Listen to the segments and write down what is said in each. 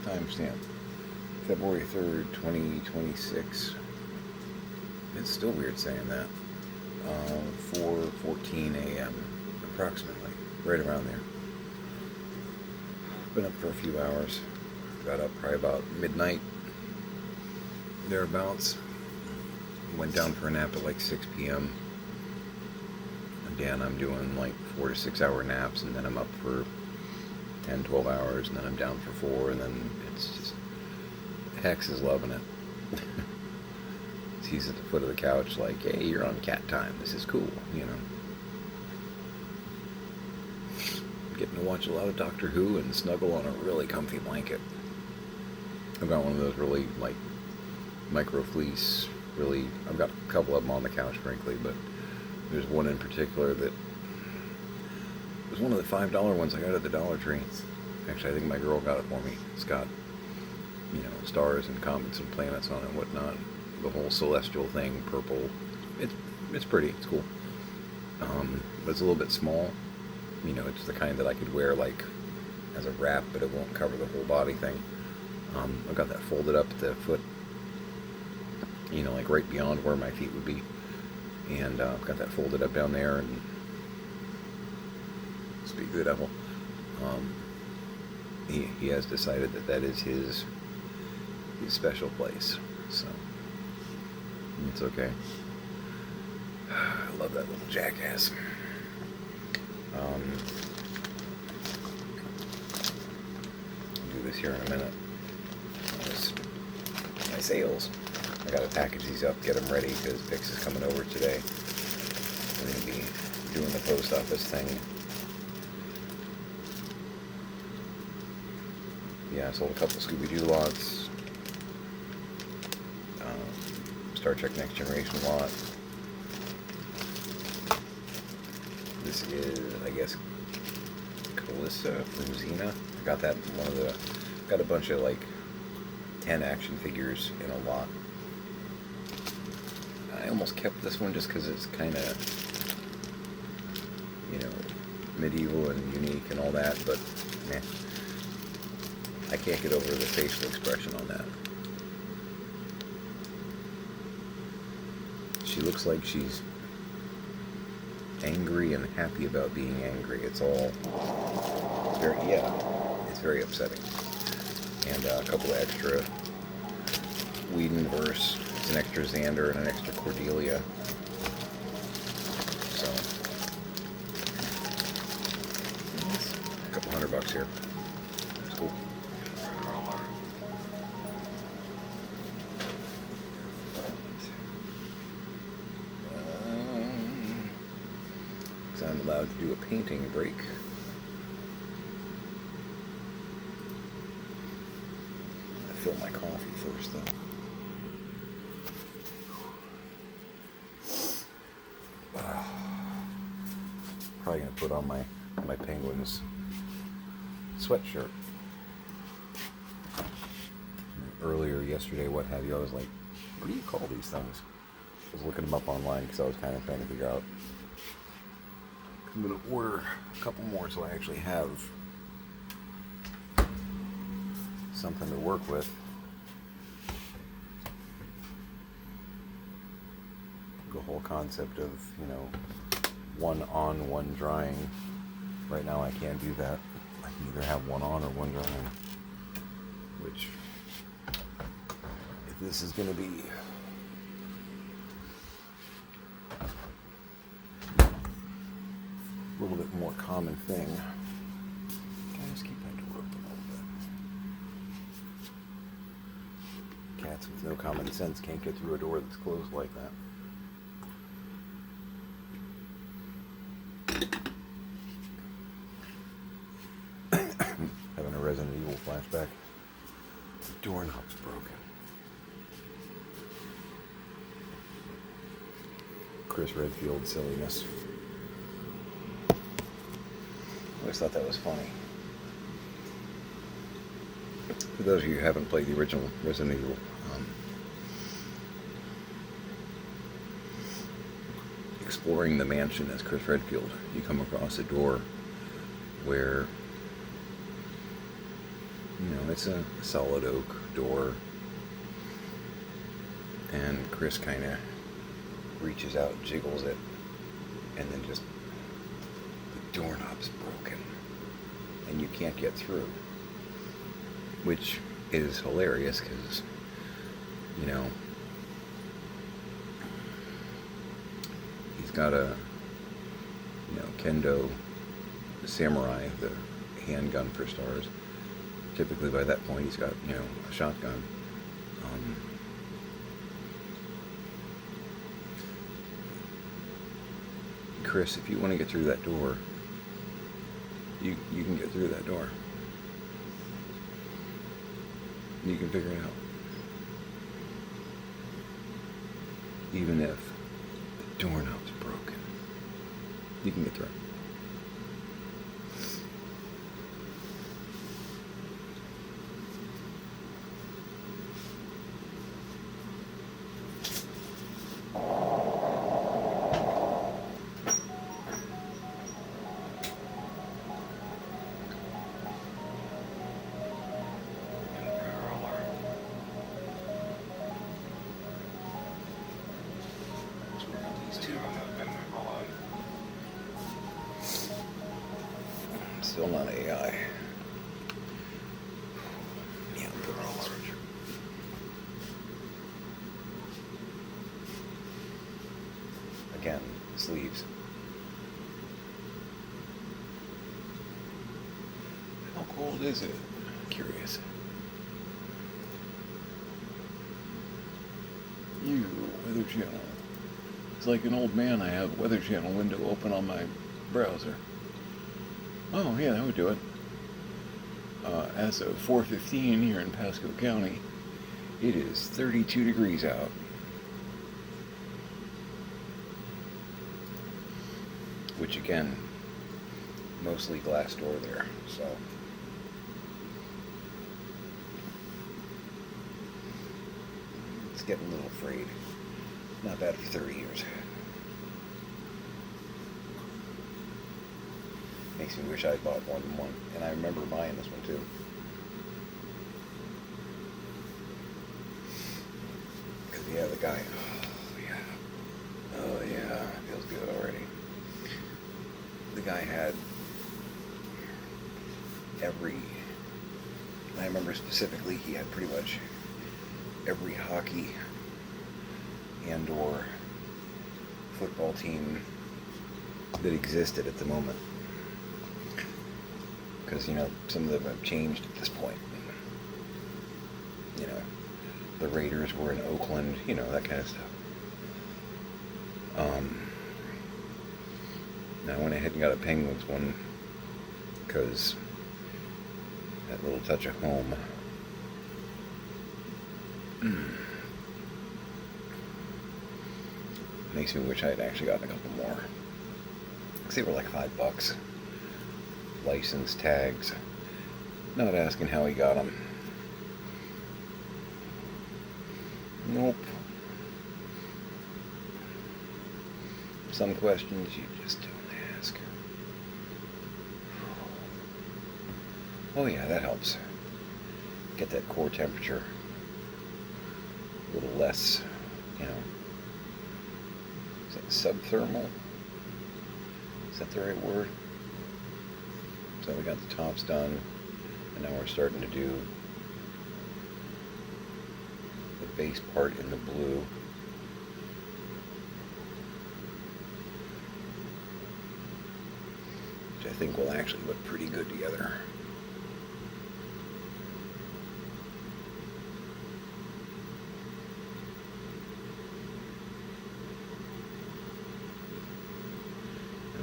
timestamp. February 3rd, 2026. It's still weird saying that. 4:14 a.m. approximately, right around there. Been up for a few hours. Got up probably about midnight, thereabouts. Went down for a nap at like 6 p.m. Again, I'm doing like 4 to 6 hour naps, and then I'm up for 10, 12 hours, and then I'm down for 4, and then it's just, Hex is loving it. He's at the foot of the couch like, hey, you're on cat time. This is cool, you know. Getting to watch a lot of Doctor Who and snuggle on a really comfy blanket. I've got one of those really, like, micro fleece, really, I've got a couple of them on the couch, frankly, but there's one in particular that was one of the $5 ones I got at the Dollar Tree. Actually, I think my girl got it for me. It's got, you know, stars and comets and planets on it and whatnot. The whole celestial thing, purple. It's pretty. It's cool. But it's a little bit small. You know, it's the kind that I could wear like as a wrap, but it won't cover the whole body thing. I've got that folded up at the foot. You know, like right beyond where my feet would be. And I've got that folded up down there. And speak of the devil, he has decided that that is his special place. So. It's okay. I love that little jackass. I'll do this here in a minute. My sales. I gotta package these up, get them ready, because Pix is coming over today. We're gonna be doing the post office thing. Yeah, I sold a couple Scooby-Doo lots. Star Trek Next Generation lot. This is, I guess, Calissa from Xena. I got that in one of the, got a bunch of like 10 action figures in a lot. I almost kept this one just because it's kind of, you know, medieval and unique and all that, but man, I can't get over the facial expression on that. She looks like she's angry and happy about being angry. It's all very, yeah, it's very upsetting. And a couple of extra Whedonverse. It's an extra Xander and an extra Cordelia. So, a couple $100 here. It's cool. I'm allowed to do a painting break. I fill my coffee first, though. Probably gonna put on my Penguins sweatshirt. Earlier yesterday, what have you, I was like, what do you call these things? I was looking them up online because I was kind of trying to figure out. I'm going to order a couple more so I actually have something to work with. The whole concept of, you know, one on, one drying. Right now I can't do that. I can either have one on or one drying. Which, if this is going to be a little bit more common thing. Can I just keep that door open a little bit? Cats with no common sense can't get through a door that's closed like that. Having a Resident Evil flashback. The doorknob's broken. Chris Redfield silliness. I always thought that was funny. For those of you who haven't played the original Resident Evil, exploring the mansion as Chris Redfield, you come across a door where, you know, it's a solid oak door, and Chris kind of reaches out, jiggles it, and then just the doorknob's broken, and you can't get through, which is hilarious because, you know, he's got a, you know, Kendo Samurai, the handgun for stars. Typically by that point he's got, you know, a shotgun. Chris, if you want to get through that door, you can get through that door. You can figure it out. Even if the doorknob's broken, you can get through it. Still not AI. Yeah, put it on the switch. Again, sleeves. How cold is it? Curious. You, Weather Channel. It's like an old man. I have Weather Channel window open on my browser. Oh, yeah, that would do it. As of 4:15 here in Pasco County, it is 32 degrees out. Which, again, mostly glass door there, so. It's getting a little frayed. Not bad for 30 years. Makes me wish I had bought more than one. And I remember buying this one too. Because, yeah, the guy, oh yeah, feels good already. The guy had I remember specifically, he had pretty much every hockey and or football team that existed at the moment. Because, you know, some of them have changed at this point. You know, the Raiders were in Oakland, you know, that kind of stuff. Now I went ahead and got a Penguins one because that little touch of home. Makes me wish I had actually gotten a couple more. Because they were like $5. License tags. Not asking how he got them. Nope. Some questions you just don't ask. Oh yeah, that helps. Get that core temperature a little less, you know. Is that subthermal? Is that the right word? So we got the tops done, and now we're starting to do the base part in the blue. Which I think will actually look pretty good together.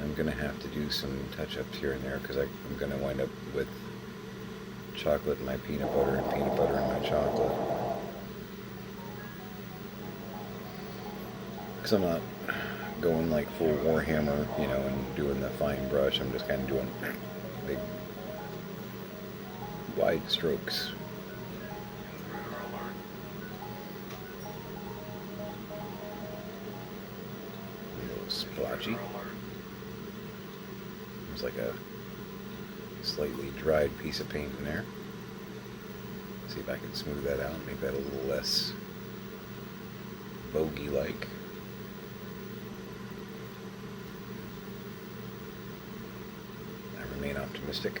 I'm going to have to do some touch-ups here and there because I'm going to wind up with chocolate in my peanut butter and peanut butter in my chocolate. Because I'm not going like full Warhammer, you know, and doing the fine brush. I'm just kind of doing big, wide strokes. A little splotchy. There's like a slightly dried piece of paint in there. See if I can smooth that out, make that a little less bogey-like. I remain optimistic.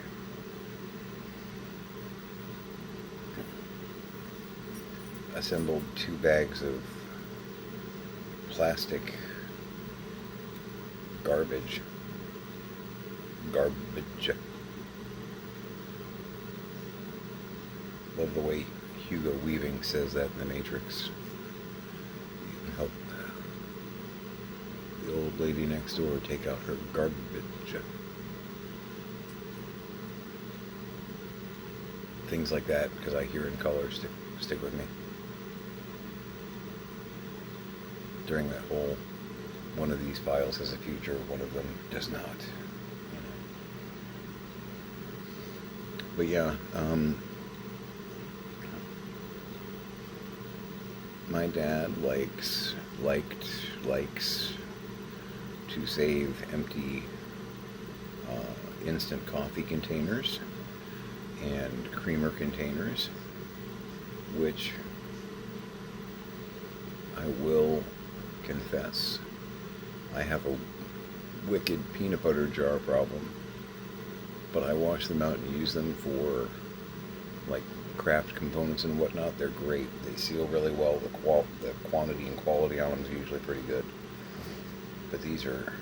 Assembled 2 bags of plastic garbage. Love the way Hugo Weaving says that in The Matrix. You can help the old lady next door take out her garbage. Things like that, because I hear in color, stick with me. During that whole, one of these files has a future, one of them does not. You know. But yeah, my dad likes to save empty instant coffee containers and creamer containers, which I will confess, I have a wicked peanut butter jar problem, but I wash them out and use them for like craft components and whatnot. They're great. They seal really well. The quantity and quality on them is usually pretty good. But these are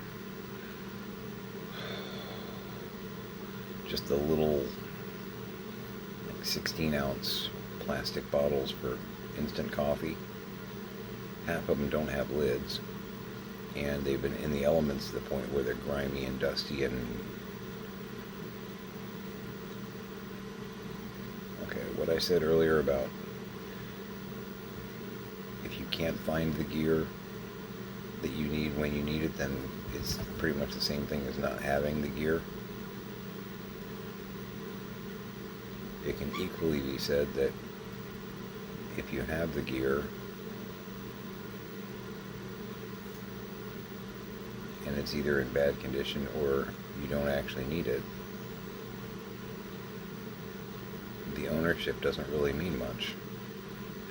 just the little like 16-ounce plastic bottles for instant coffee. Half of them don't have lids, and they've been in the elements to the point where they're grimy and dusty and... Okay, what I said earlier about if you can't find the gear that you need when you need it, then it's pretty much the same thing as not having the gear. It can equally be said that if you have the gear and it's either in bad condition or you don't actually need it, the ownership doesn't really mean much.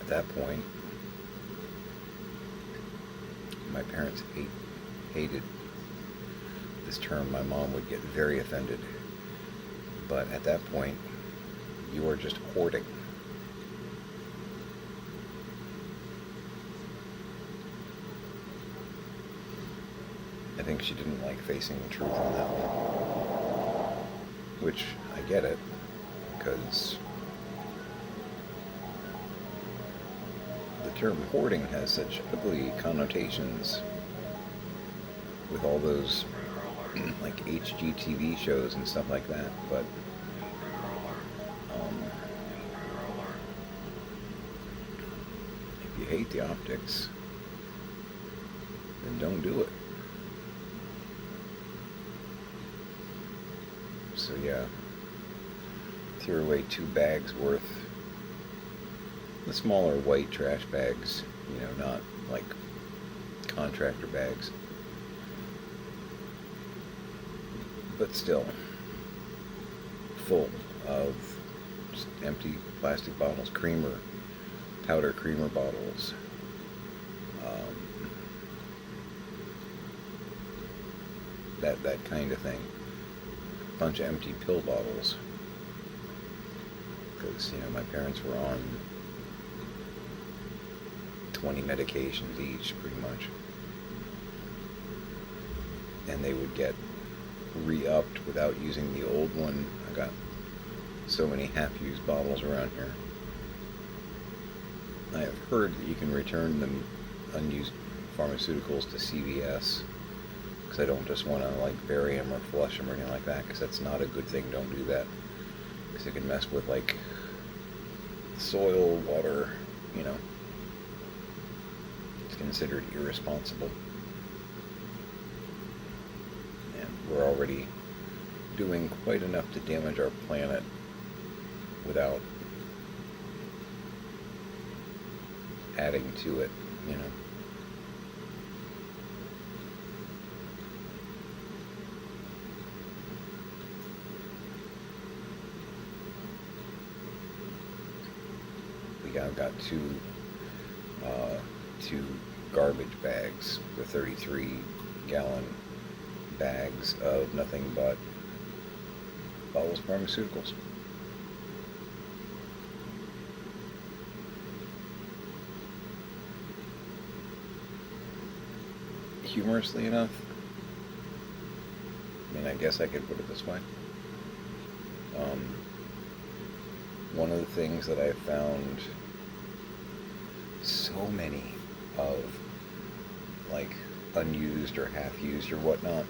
At that point, my parents hated this term. My mom would get very offended. But at that point, you are just hoarding. I think she didn't like facing the truth on that one. Which, I get it, because the term hoarding has such ugly connotations with all those like HGTV shows and stuff like that, but if you hate the optics, then don't do it. So yeah, threw away 2 bags worth, the smaller white trash bags, you know, not like contractor bags, but still full of just empty plastic bottles, powder creamer bottles, that kind of thing. Bunch of empty pill bottles, because you know my parents were on 20 medications each pretty much, and they would get re-upped without using the old one. I got so many half-used bottles around here. I have heard that you can return them unused pharmaceuticals to CVS, because I don't just want to like bury them or flush them or anything like that, because that's not a good thing. Don't do that, because it can mess with like soil, water, you know. It's considered irresponsible, and we're already doing quite enough to damage our planet without adding to it, you know. Yeah, I've got two garbage bags, the 33-gallon bags of nothing but Bowles Pharmaceuticals. Humorously enough, I mean, I guess I could put it this way. One of the things that I've found so many of, like, unused or half-used or whatnot,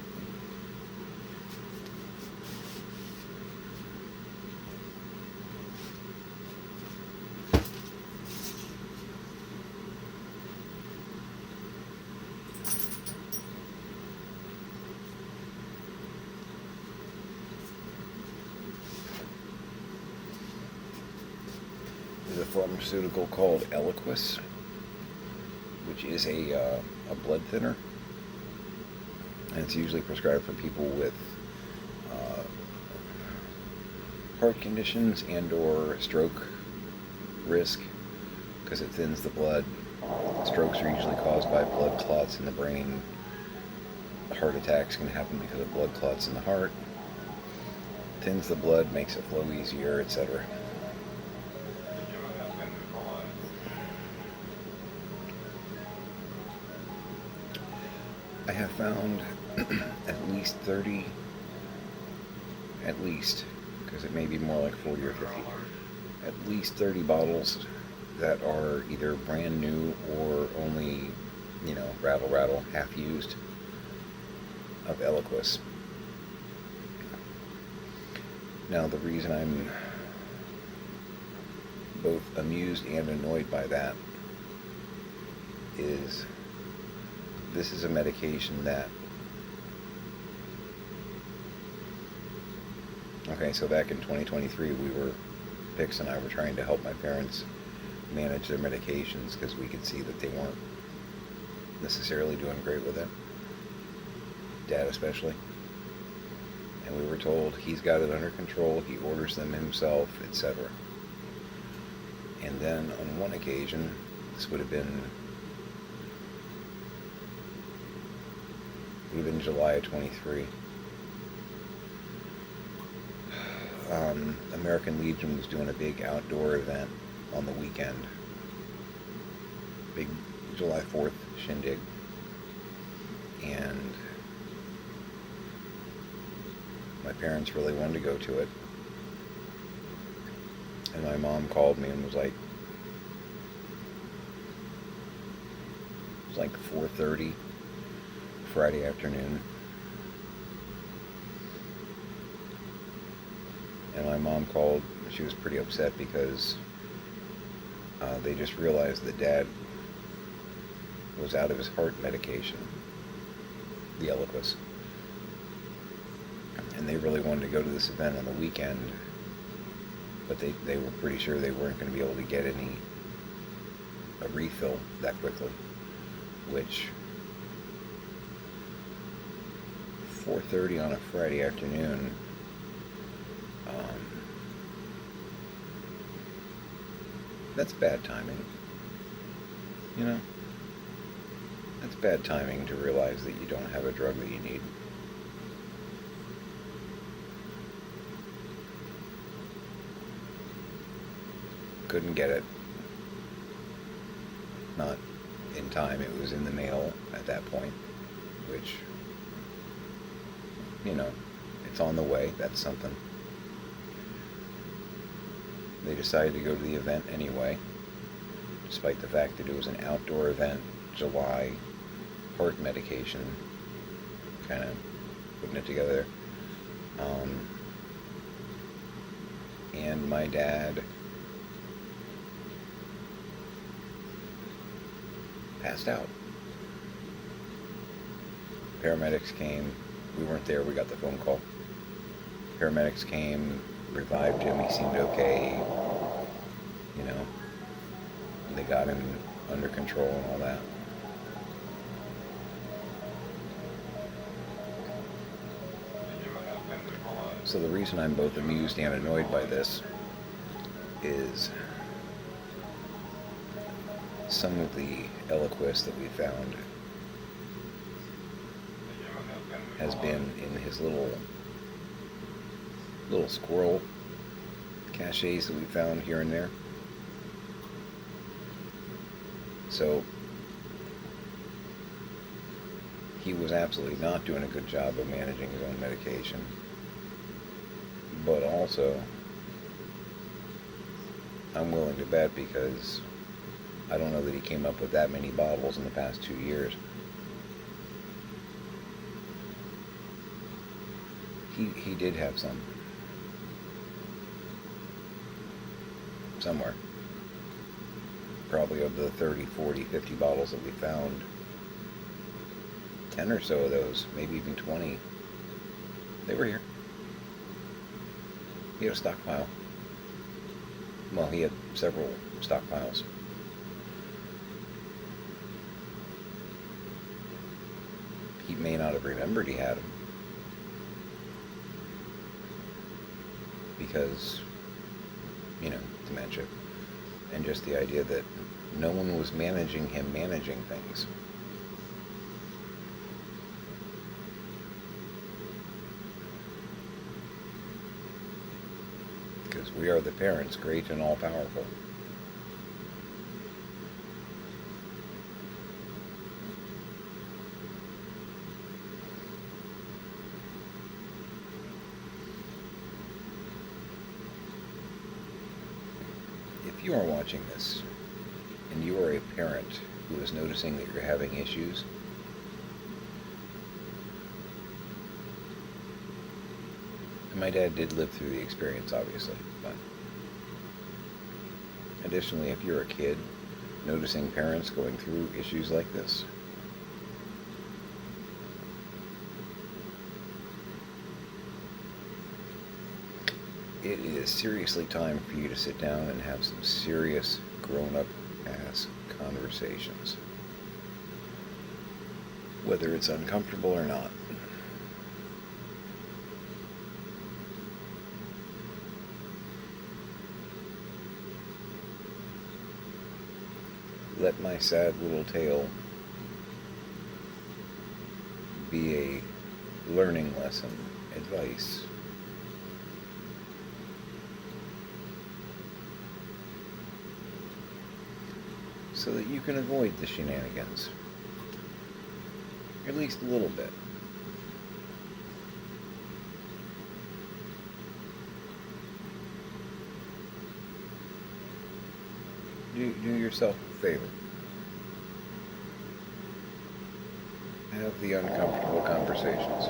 is a pharmaceutical called Eliquis, which is a blood thinner, and it's usually prescribed for people with heart conditions and or stroke risk, because it thins the blood. Strokes are usually caused by blood clots in the brain. Heart attacks can happen because of blood clots in the heart. Thins the blood, makes it flow easier, etc. I have found at least 30, because it may be more like 40 or 50, at least 30 bottles that are either brand new or only, rattle, half used of Eliquis. Now, the reason I'm both amused and annoyed by that is this is a medication that, okay, so back in 2023, Pix and I were trying to help my parents manage their medications because we could see that they weren't necessarily doing great with it. Dad especially. And we were told he's got it under control, he orders them himself, etc. And then on one occasion, this would have been July of 23. American Legion was doing a big outdoor event on the weekend. Big July 4th shindig. And my parents really wanted to go to it. And my mom called me and was like, it was like 4:30 Friday afternoon. And my mom called. She was pretty upset because they just realized that Dad was out of his heart medication, the Eliquis. And they really wanted to go to this event on the weekend, but they were pretty sure they weren't going to be able to get a refill that quickly, which 4:30 on a Friday afternoon, that's bad timing. That's bad timing to realize that you don't have a drug that you need. Couldn't get it. Not in time. It was in the mail at that point, which, it's on the way. That's something. They decided to go to the event anyway, despite the fact that it was an outdoor event, July, heart medication, kind of putting it together. And my dad passed out. Paramedics came. We weren't there. We got the phone call. Paramedics came, revived him. He seemed okay. They got him under control and all that. So the reason I'm both amused and annoyed by this is some of the Eliquis that we found has been in his little squirrel caches that we found here and there. So he was absolutely not doing a good job of managing his own medication. But also, I'm willing to bet, because I don't know that he came up with that many bottles in the past 2 years. He did have some. Somewhere. Probably of the 30, 40, 50 bottles that we found, 10 or so of those, maybe even 20, they were here. He had a stockpile. Well, he had several stockpiles. He may not have remembered he had them, because, dementia, and just the idea that no one was managing him managing things. Because we are the parents, great and all-powerful. If you are watching this, and you are a parent who is noticing that you're having issues, and my dad did live through the experience, obviously, but additionally, if you're a kid noticing parents going through issues like this, it is seriously time for you to sit down and have some serious grown-up ass conversations. Whether it's uncomfortable or not. Let my sad little tale be a learning lesson, advice. So that you can avoid the shenanigans. At least a little bit. Do yourself a favor. Have the uncomfortable conversations.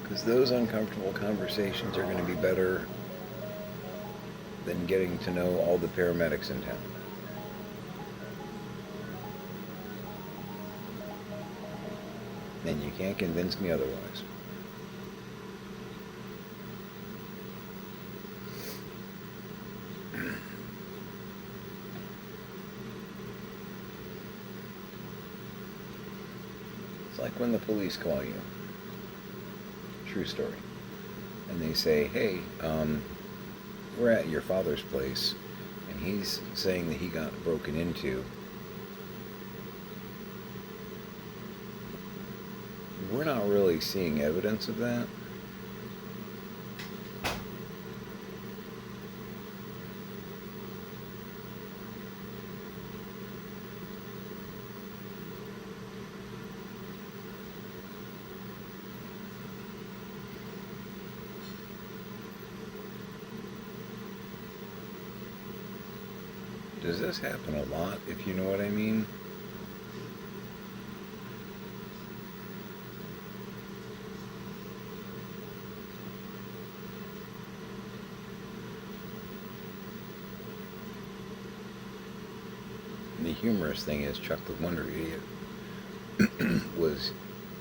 Because those uncomfortable conversations are going to be better than getting to know all the paramedics in town. And you can't convince me otherwise. It's like when the police call you. True story. And they say, hey, we're at your father's place, and he's saying that he got broken into. We're not really seeing evidence of that. Does this happen a lot, if you know what I mean? The humorous thing is Chuck the Wonder Idiot was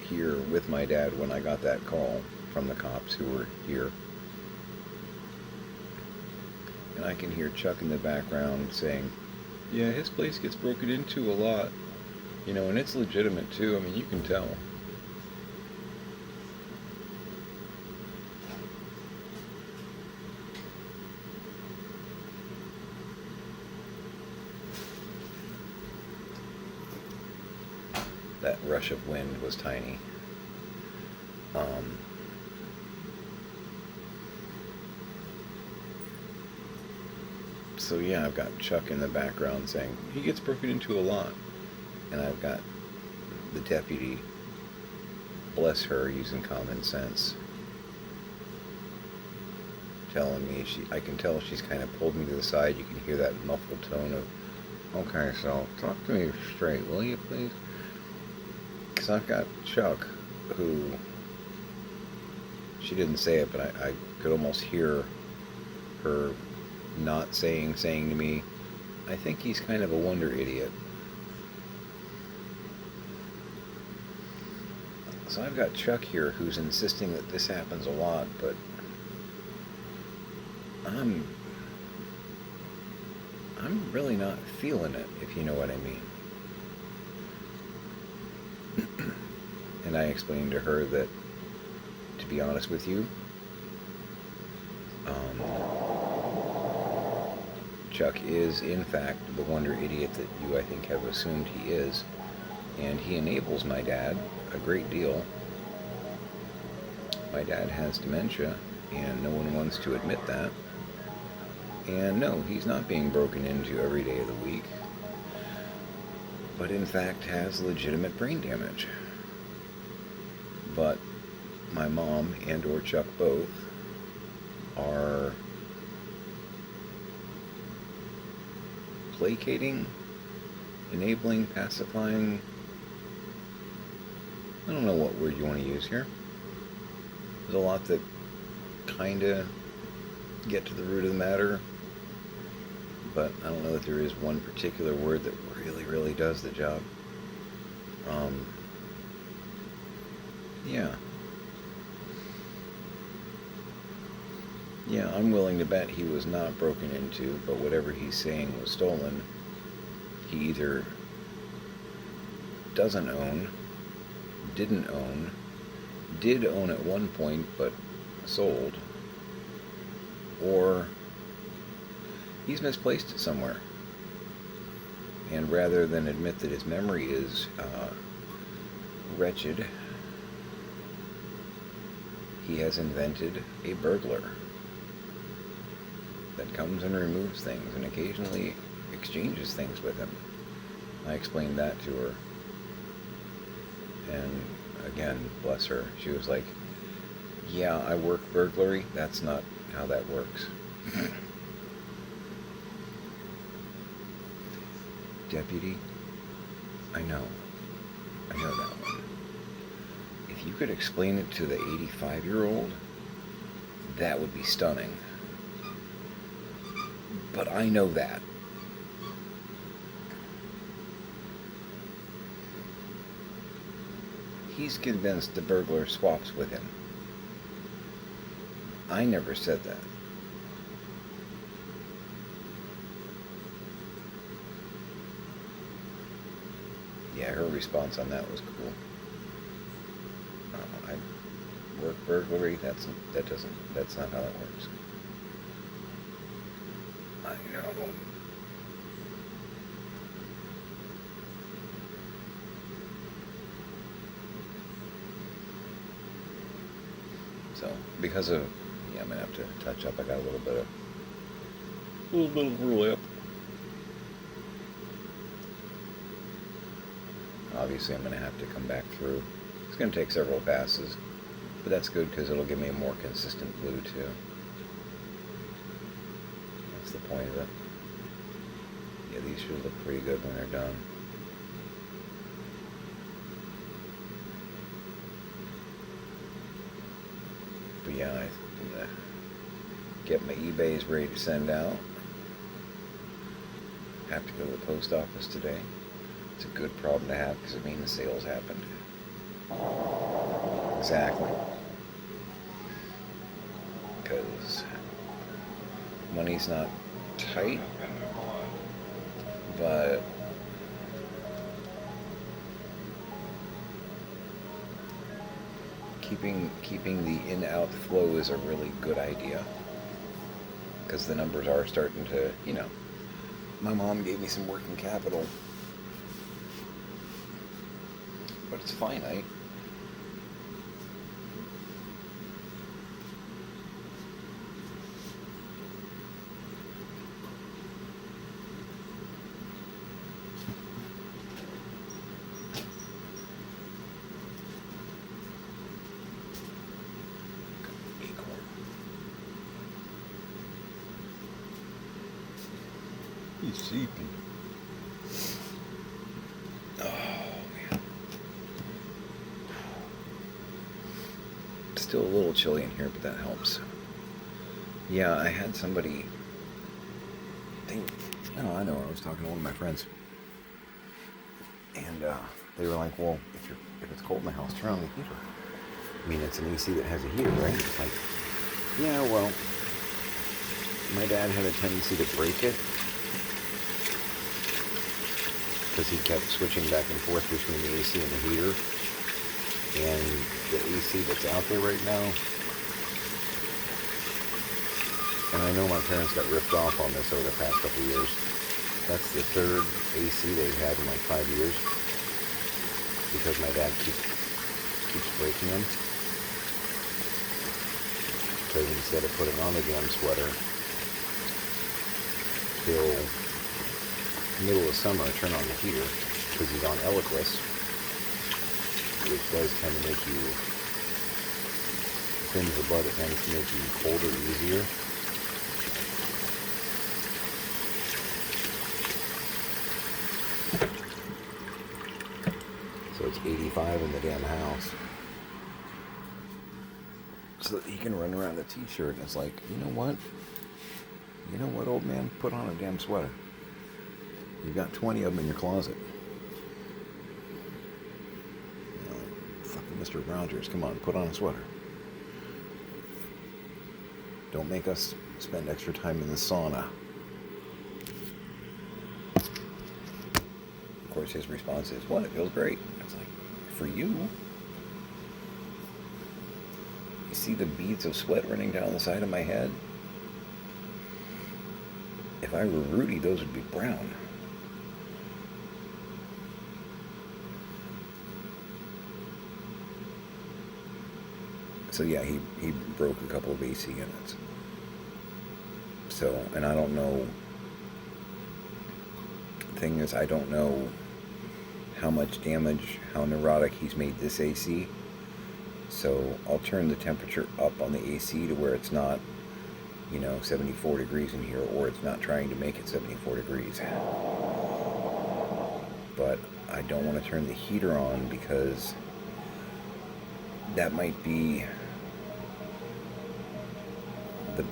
here with my dad when I got that call from the cops who were here. And I can hear Chuck in the background saying, yeah, his place gets broken into a lot. And it's legitimate too. I mean, you can tell. rush of wind was tiny. So yeah, I've got Chuck in the background saying he gets broken into a lot, and I've got the deputy, bless her, using common sense, telling me I can tell she's kind of pulled me to the side. You can hear that muffled tone of, okay, so talk to me straight, will you please? Because I've got Chuck, who, she didn't say it, but I could almost hear her not saying to me, I think he's kind of a wonder idiot. So I've got Chuck here who's insisting that this happens a lot, but I'm really not feeling it, if you know what I mean. And I explained to her that, to be honest with you, Chuck is, in fact, the wonder idiot that you, I think, have assumed he is. And he enables my dad a great deal. My dad has dementia, and no one wants to admit that. And no, he's not being broken into every day of the week, but in fact has legitimate brain damage. But my mom and or Chuck both are placating, enabling, pacifying. I don't know what word you want to use here. There's a lot that kind of get to the root of the matter, but I don't know that there is one particular word that really, really does the job. Yeah, I'm willing to bet he was not broken into, but whatever he's saying was stolen, he either doesn't own, didn't own, did own at one point but sold, or he's misplaced it somewhere. And rather than admit that his memory is wretched, he has invented a burglar that comes and removes things and occasionally exchanges things with him. I explained that to her. And again, bless her, she was like, yeah, I work burglary. That's not how that works. Deputy, I know that one. If you could explain it to the 85-year-old, that would be stunning. But I know that. He's convinced the burglar swaps with him. I never said that. Yeah, her response on that was cool. I work burglary. That's not how that works. I know. So, because of, I'm gonna have to touch up. I got a little bit of lip. Obviously, I'm gonna have to come back through. It's gonna take several passes, but that's good because it'll give me a more consistent blue too. That's the point of it. Yeah, these should look pretty good when they're done. But yeah, I'm gonna get my eBays ready to send out. Have to go to the post office today. It's a good problem to have because it means the sales happened. Exactly. Because money's not tight, but keeping the in-out flow is a really good idea because the numbers are starting to, my mom gave me some working capital but it's finite. He's sleeping. Oh, man. Still a little chilly in here, but that helps. Yeah, I had somebody think, oh, I know, I was talking to one of my friends. And they were like, well, if it's cold in the house, turn on the heater. I mean, it's an AC that has a heater, right? It's like, yeah, well, my dad had a tendency to break it because he kept switching back and forth between the AC and the heater. And the AC that's out there right now, and I know my parents got ripped off on this over the past couple of years. That's the third AC they've had in like 5 years because my dad keeps breaking them. So instead of putting on the damn sweater till middle of summer, turn on the heater because he's on Eliquis, which does tend to make you thins the blood. It tends to make you colder easier. So it's 85 in the damn house. So that he can run around in a t-shirt and it's like, you know what? You know what, old man? Put on a damn sweater. You've got 20 of them in your closet. You know, like, fucking Mr. Rogers, come on, put on a sweater. Don't make us spend extra time in the sauna. Of course, his response is, what? It feels great. It's like, for you? You see the beads of sweat running down the side of my head? If I were Rudy, those would be brown. So yeah, he broke a couple of AC units. So, and I don't know, the thing is, I don't know how much damage, how neurotic he's made this AC. So I'll turn the temperature up on the AC to where it's not, 74 degrees in here, or it's not trying to make it 74 degrees. But I don't want to turn the heater on because that might be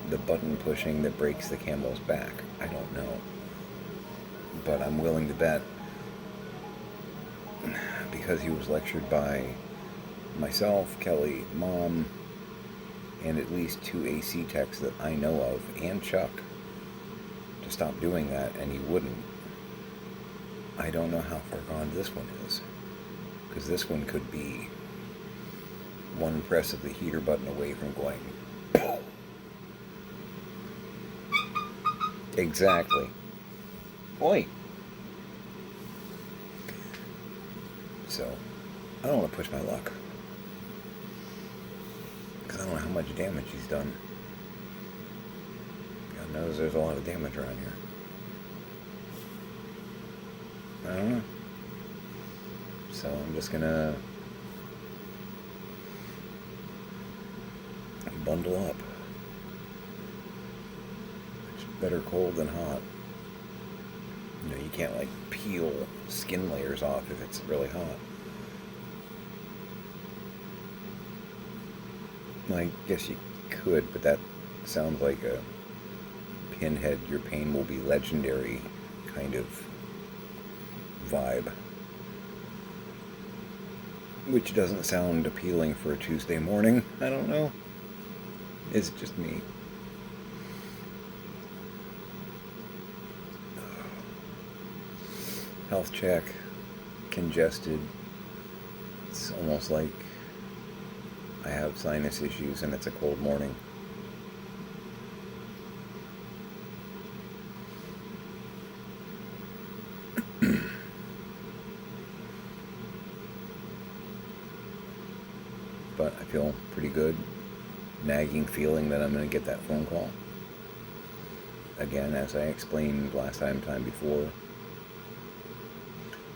the button pushing that breaks the camel's back. I don't know. But I'm willing to bet, because he was lectured by myself, Kelly, Mom, and at least 2 AC techs that I know of, and Chuck, to stop doing that, and he wouldn't. I don't know how far gone this one is, because this one could be one press of the heater button away from going boom. Exactly. Oi. So, I don't want to push my luck, because I don't know how much damage he's done. God knows there's a lot of damage around here. I don't know. So I'm just gonna bundle up. It's better cold than hot. You can't like peel skin layers off if it's really hot. I guess you could, but that sounds like a Pinhead, your pain will be legendary kind of vibe. Which doesn't sound appealing for a Tuesday morning. I don't know. It's just me. Health check. Congested. It's almost like I have sinus issues and it's a cold morning. but I feel pretty good. Nagging feeling that I'm going to get that phone call. Again, as I explained last time before,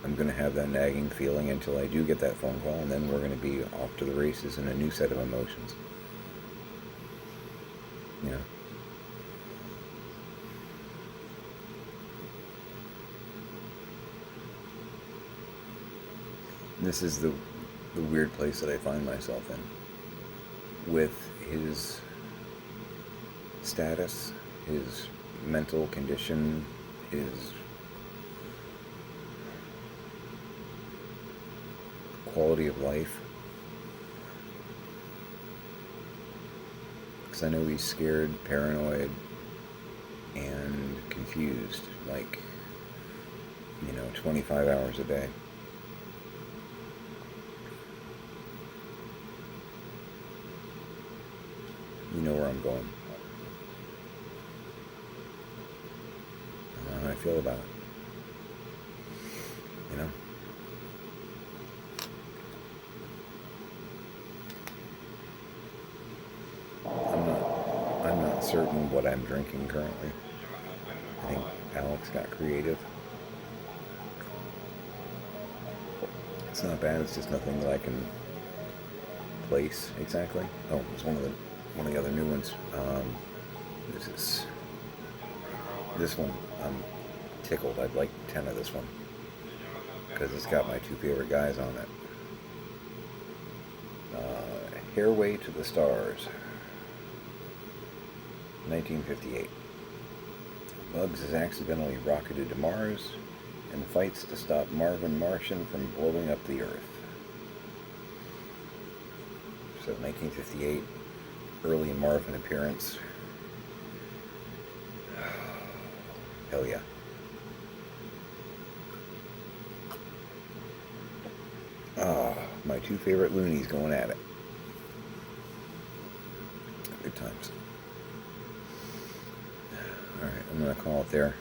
I'm going to have that nagging feeling until I do get that phone call, and then we're going to be off to the races in a new set of emotions. You know? This is the weird place that I find myself in. With his status, his mental condition, his quality of life. Because I know he's scared, paranoid, and confused, like, 25 hours a day. You know where I'm going. I know how I feel about it. You know? I'm not certain what I'm drinking currently. I think Alex got creative. It's not bad, it's just nothing that I can place exactly. Oh, it's one of the other new ones. This one. I'm tickled. I'd like 10 of this one because it's got my two favorite guys on it. Hairway to the Stars, 1958. Bugs is accidentally rocketed to Mars and fights to stop Marvin Martian from blowing up the Earth. So 1958, early Marvin appearance. Hell yeah. My two favorite loonies going at it. Good times. Alright, I'm going to call it there.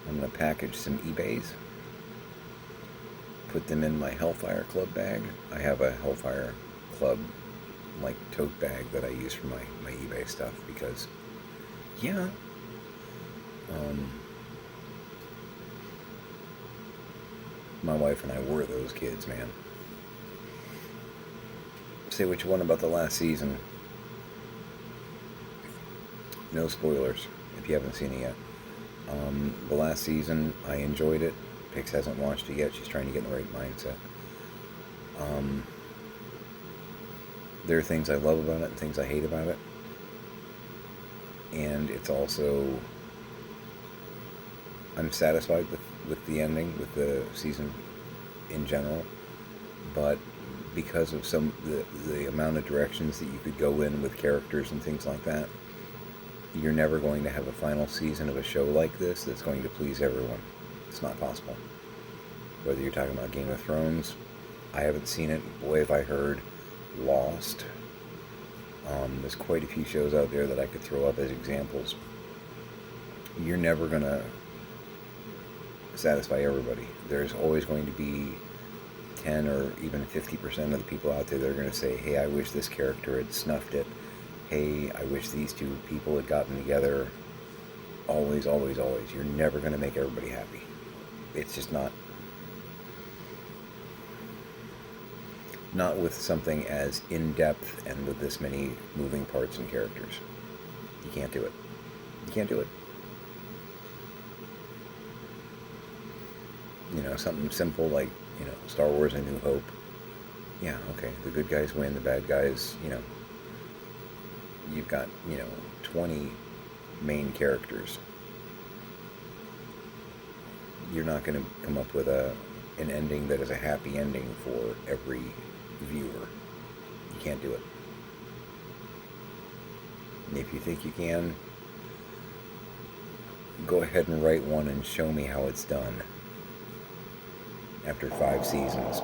I'm going to package some eBays. Put them in my Hellfire Club bag. I have a Hellfire Club like tote bag that I use for my eBay stuff because, yeah, my wife and I were those kids, man. Say what you want about the last season. No spoilers if you haven't seen it yet. The last season, I enjoyed it. Pix hasn't watched it yet. She's trying to get in the right mindset. There are things I love about it and things I hate about it. And it's also, I'm satisfied with the ending, with the season in general. But because of the amount of directions that you could go in with characters and things like that, you're never going to have a final season of a show like this that's going to please everyone. It's not possible. Whether you're talking about Game of Thrones, I haven't seen it. Boy, have I heard. Lost. There's quite a few shows out there that I could throw up as examples. You're never going to satisfy everybody. There's always going to be 10 or even 50% of the people out there that are going to say, hey, I wish this character had snuffed it. Hey, I wish these two people had gotten together. Always, always, always. You're never going to make everybody happy. It's just not with something as in-depth and with this many moving parts and characters. You can't do it. You can't do it. Something simple like, Star Wars: A New Hope. Yeah, okay, the good guys win, the bad guys, you've got, 20 main characters. You're not going to come up with an ending that is a happy ending for every viewer. You can't do it. And if you think you can, go ahead and write one and show me how it's done. After 5 seasons.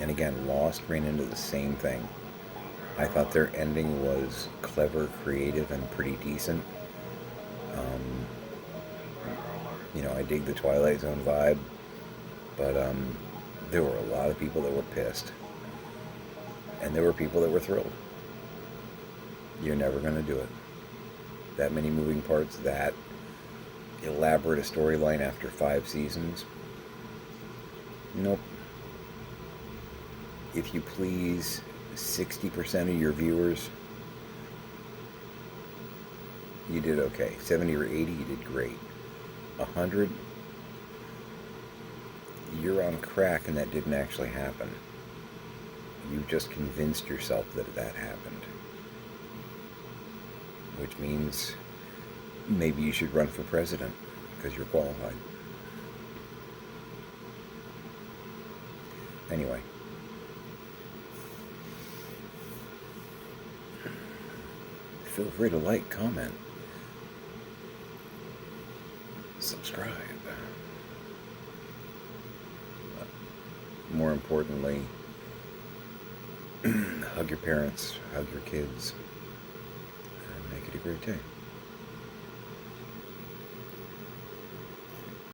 And again, Lost ran into the same thing. I thought their ending was clever, creative, and pretty decent. I dig the Twilight Zone vibe, but there were a lot of people that were pissed. And there were people that were thrilled. You're never going to do it. That many moving parts, that elaborate a storyline after 5 seasons. Nope. If you please 60% of your viewers, you did okay. 70 or 80, you did great. 100, you're on crack and that didn't actually happen. You just convinced yourself that that happened. Which means maybe you should run for president because you're qualified. Anyway. Feel free to like, comment, subscribe. More importantly, hug your parents, hug your kids, and make it a great day.